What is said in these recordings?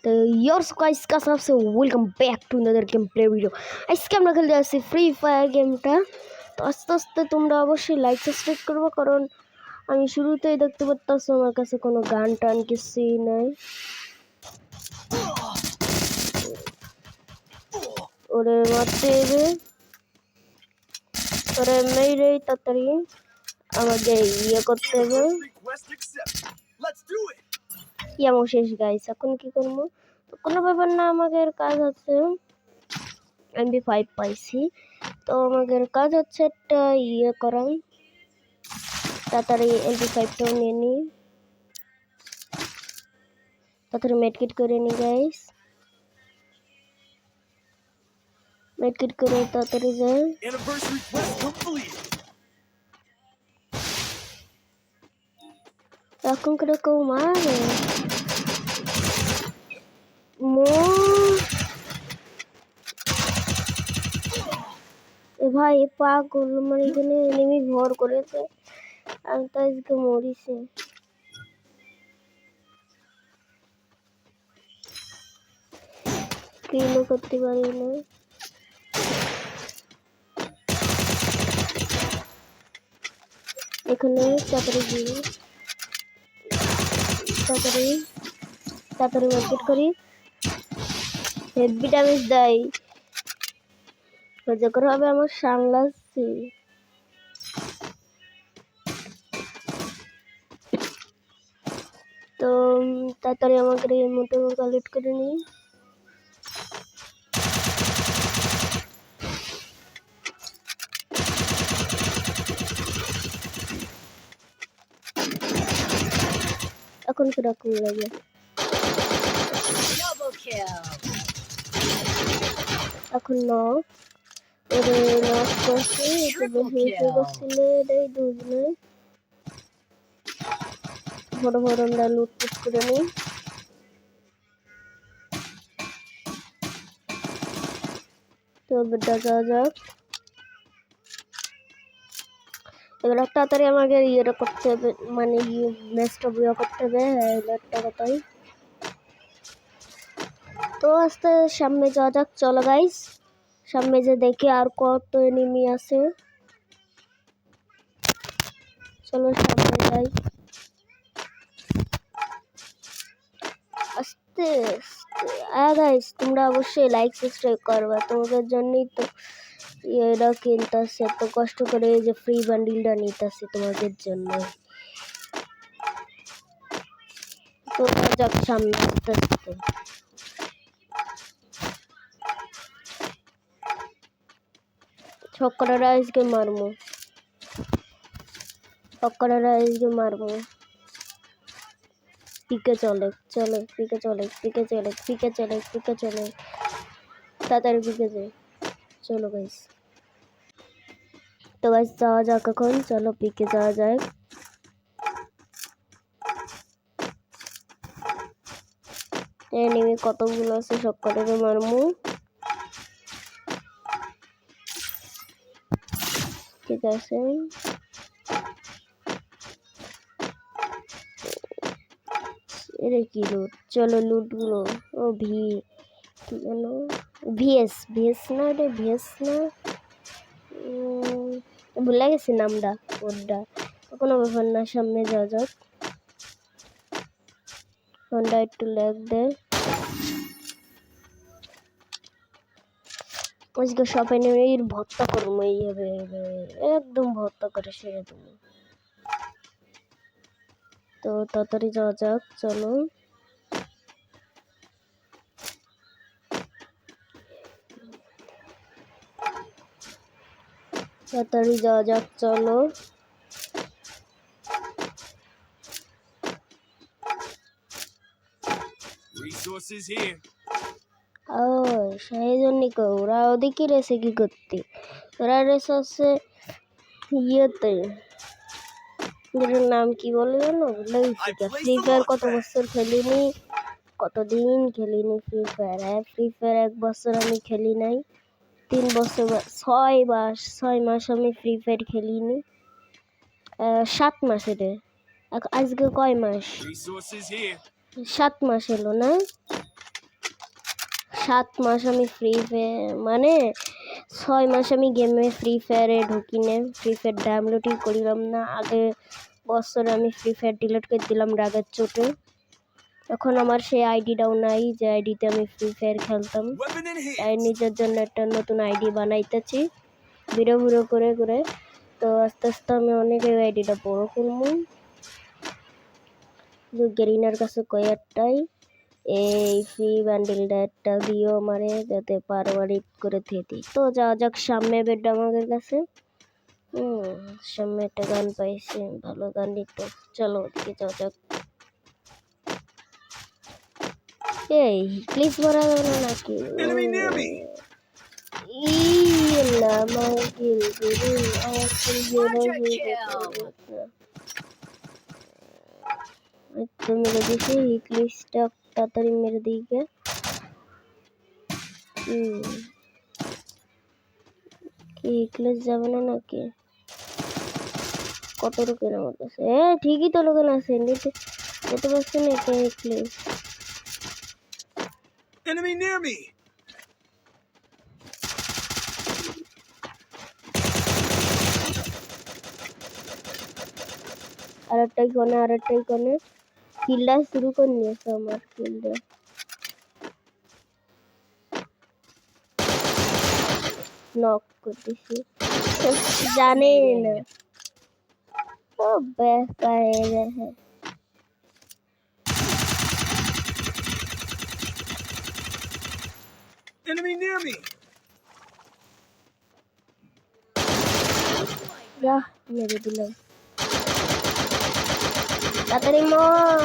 तो yours guys का सबसे welcome back to another game play video. আজকে আমরা খেলতে যাচ্ছি ফ্রি ফায়ার গেমটা। তো আস্তে আস্তে তোমরা অবশ্যই লাইক সাবস্ক্রাইব করবে, কারণ আমি শুরুতেই দেখতে পাচ্ছি আমার কাছে কোনো গান টান কিছুই নাই। ওরে মারতে হবে, ওরে মেরে তাড়াতাড়ি আমাকে ইয়ে করতে হবে। এমন শেষ গাইস, এখন কি করবো? তো কোনো ব্যাপার না, আমাদের কাজ হচ্ছে MP5 পাইছি, তো আমাদের কাজ হচ্ছে একটা ইয়ে করা। তাড়াতাড়ি MP5টাও নিয়ে নিই, তাড়াতাড়ি মেডকিট করে নিই গাইস। মেডকিট করে তাড়াতাড়ি যাই। এখন করে কেউ মারে ভাই পাগল, মানে এখানে এনিমি ভর করেছে, আমি তো আজকে মরিছে। কিলো করতে পারি না। এখানে তাড়াতাড়ি দিয়ে তাড়াতাড়ি মার্কেট করি, হেভি ড্যামেজ দেয়। সহ্য করে হবে, আমার সামলাচ্ছি। তো তাড়াতাড়ি আমাকে মোটো কালেক্ট করে নিই। এখন কিরকম লাগে? এখন নক করছি, দুজনে বড় বড় আমরা লুটপুট করে নিই। তো বেটা যাওয়া যাক, এবার তাড়াতাড়ি আমাকে ইয়েটা করতে হবে, মানে ম্যাচটা বিয়ে করতে হবে। একটা কথাই, তো আস্তে সামনে যাওয়া যাক। চলো গাইস, সামনে যে দেখি আর কত এনিমি আছে। চলো সামনে যাই আস্তে আস্তে। গাইস তোমরা অবশ্যই লাইক সাবস্ক্রাইব করবা, তোমাদের জন্যই তো এটা কিনতেছে, এত কষ্ট করে এই যে ফ্রি বান্ডিলটা নিতেছে তোমাদের জন্য। তো যাক সামনে আস্তে আস্তে। ছক্করা আজকে মারবো, পিকে চলে তাড়াতাড়ি পিকে যায়। চলো গাইস, তো গাইস যাওয়া যাক এখন, চলো পিকে যাওয়া যায়। এনিমি কতগুলো আছে, সব কটাকে মারমু। ঠিক আছে, এর কি লুট? চলো লুট গুলো। ও কি যেন ভিএস না, এটা ভিএস না, ভুলে গেছি নামটা ওটা। কোনো ব্যাপার না, সামনে যাওয়া যাক। ফোনটা একটু ল্যাগ দেয়। আজকে সব এনিমির ভর্তা করবো, এইভাবে একদম ভর্তা করে সেরে দেবো। তো তাড়াতাড়ি যাওয়া যাক, চলো। তাড়াতাড়ি যাওয়া যাক, চলো। ও সেই জন্যই ওরা ওদিকে রেসে কি করতে, ওরা রেস আছে ইয়েতে, এটার নাম কি বলে জানো? ফ্রি ফায়ার কত বছর খেলিনি, কতদিন খেলিনি ফ্রি ফায়ার। ফ্রি ফায়ার 1 বছর আমি খেলি নাই, 3 বছর 6 মাস আমি ফ্রি ফায়ার খেলিনি। 7 মাস, এটা আজকে কয় মাস? 7 মাস হলো না? 7 মাস আমি ফ্রি ফায়ার মানে 6 মাস আমি গেমে ফ্রি ফায়ারে ঢুকি না, ফ্রি ফায়ার ডাউনলোডই করিলাম না। আগে বছর আমি ফ্রি ফায়ার ডিলিট করে দিলাম রাগের চোটে। এখন আমার সেই আইডিটাও নাই যে আইডিতে আমি ফ্রি ফায়ার খেলতাম। তাই নিজের জন্য একটা নতুন আইডি বানাইতেছি ভিডিও ভিডিও করে করে। তো আস্তে আস্তে আমি অনেক আইডিটা বড় করবো। গেরিনার কাছে কয়েকটাই এই ফ্রি বান্ডিলটা একটা দিও আমারে, যাতে পারমানেন্ট করে দিই। তো যাওয়া যাক সামনে বেড আমাদের কাছে। সামনে একটা গান পাইছি, ভালো গান একটু, চলো ওদিকে যাওয়া যাক। এই প্লিজ মারা যাবে না নাকি? মেরে দিছি ইক্লিসটা, তাড়াতাড়ি মেরে দিকে। কি ইক্লিস যাবে না নাকি? কত লোকের আমার কাছে? ঠিকই তো লোকের আছে, নিতে পারছি না এটা ইক্লিস। Enemy near me. আরেকটাই কোনে কিলটা শুরু করে নিয়েছে আমার কিলটা। নক করতেছি, জানে না তো বেকার है। Enemy near me. যা মেরে দিলাম, তাড়াতাড়ি মর।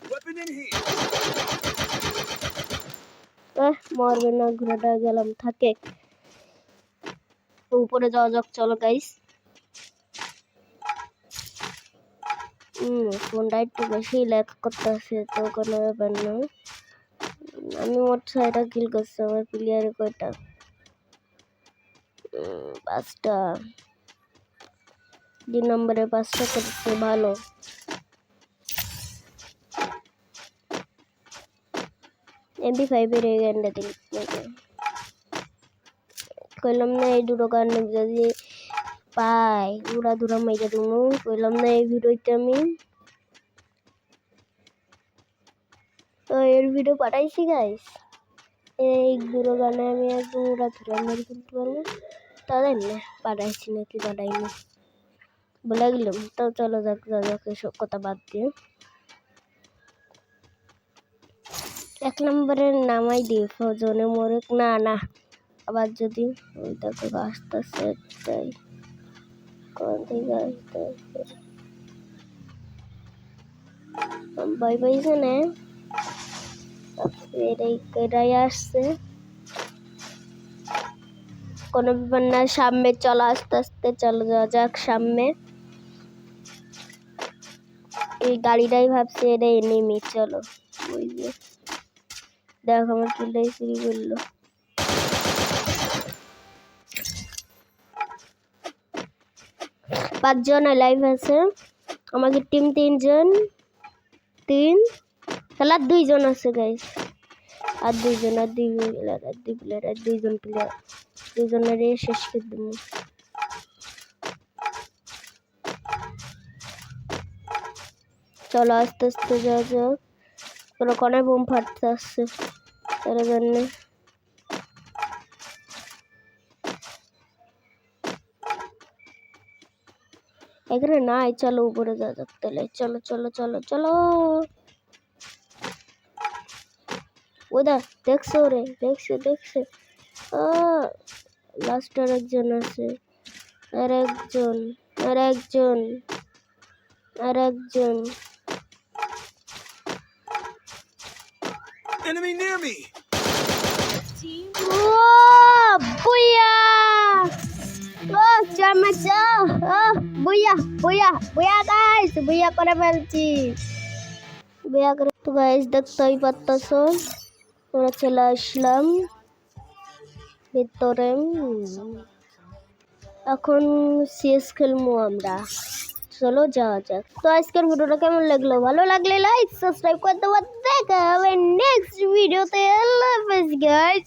Weapon in here. মরবে না, ঘুরেটা গেলাম থাকে। উপরে যাওয়া যাক, চলো গাইস। ফোনটা একটু বেশি ল্যাগ করতেছে, তো কোনো ব্যাপার না। আমি মোট 6টা কিল করছি, আমার প্লেয়ারে কয়টা? 5টা। 2 নম্বরে 5টা করছে, ভালো। MP5 এর এই গানটা দিল, কইলাম না এই দুটো গান যদি পাই উড়া মাইরা দিমু। কইলাম না এই ভিডিওতে আমি তো এর ভিডিও পাঠাইছি গাইস। এই দুটো গানে আমি একদম উড়া মেরে ফেলতে পারবো। তাদের না পাঠাইছি নাকি পাঠাইনি বলে গেলাম। তো চলো যাক এসব কথা বাদ দিয়ে 1 নম্বরের নামাই দিই ফজনে মরে না আবার যদি ওই দেখো আসতেছে একটাই, কোন থেকে আসতেছে বাই পাইছে না, এরাই আসছে। কোনো ব্যাপার না, সামনে চলো আস্তে আস্তে চলো যাওয়া যাক সামনে। এই গাড়িটাই ভাবছি এটা এনিমি, চলো ওই যে দেখ আমার কিলটাই চুরি করলো। পাঁচজন লাইভ আছে, আমাদের টিম 3 জন, খেলার 2 জন আছে গাইস। আর 2 প্লেয়ার 2 জনের শেষ করে দেবো। চলো আস্তে আস্তে যাওয়া যাক, কোনো কোনায় বোম ফাটতে আসছে তার জন্য। এখানে নাই, চলো উপরে যাওয়া যাক তাহলে। চলো চলো চলো চলো। ওদা দেখছো রে, দেখছে লাস্ট আর একজন আছে, আর একজন Enemy near me. বুয়া চামচা বুয়া গাইস, বুয়া করে ফেলছি, বুয়া করে। তো গাইস দেখতেই পারতেছো আমরা চলে আসলাম ভিতরে। এখন সিএস খেলবো আমরা, চলো যাওয়া যাক। তো আজকের ভিডিওটা কেমন লাগলো, ভালো লাগলে লাইক সাবস্ক্রাইব করে দেওয়া। দেখা হবে নেক্সট ভিডিওতে। আল্লাহ হাফেজ গাইস।